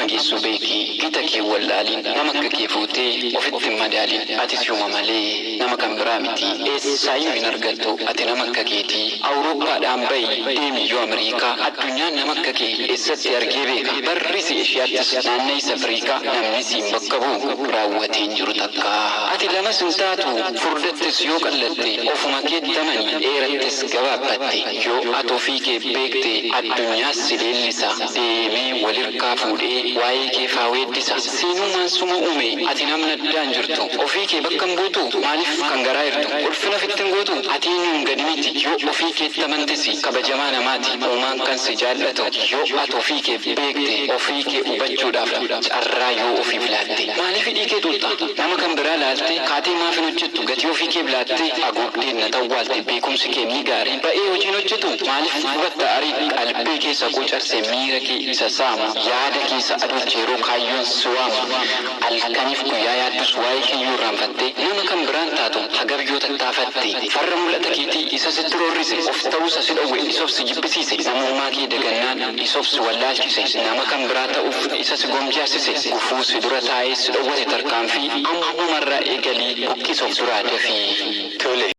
nama geessu beeki gita kee wallaalin nama akka kee fuutee ofitti madaalin ati siuma malee nama kan biraa miti eessaayyuu hin argattu ati nama akka keetii awurooppaadhaan bayi deemiyyuu Ameerikaa addunyaan nama akka kee eessatti argee beeka barrisi Eeshiyaattis naanna'isa Afriikaa namni siin bakka bu'u raawwateen jiru takka ati lamas hin taatu furdattis yoo qallatte ofuma keettamani dheerattis gabaabbatte yoo ati ofii kee beekte addunyaas si leellisa deemee walirkaa fuudhee waa'ee kee faa weeddisa siinumaan suma uume ati namni addaan jirtu ofii kee bakka hin buutu maaliif kan garaa jirtu ulfina fittin gootu ati eenyuun gadi miti yoo ofii keetti amantisi kabajamaa namaati uumaan kan si jaallatu yoo ati ofii kee beekte ofii kee hubachuudhaaf carraa yoo ofiif laatte maaliif hidhii kee tuulta nama kan biraa laalte kaatee maaf hin hojjettu gatii ofii kee laatte agoogdeen na tawwaalte beekumsi kee ni gaarii ba'ee hojiin hojjetu maaliif fugatta arii qalbii keessa qocarsee miira kee isa saamu yaada keessa adoche yeroo kaayyoon siwaamu halkaniif guyyaa yaaddus waa'ee kiyyuu irraanfatte nama kan biraan taatu hagabiyyoo tattaafatte farra mul'ata keetii isa sitti roorrise of ta'uusa si dhowwe isoof si jibbisiise namummaa kee dagannaan isoof si wallaalchise nama kan biraa ta'uuf isa si gomjaarsise gufuu si dura taa'ee si dhowwate tarkaanfii ammumarraa eegalii buqqisoof duraa dafii tole.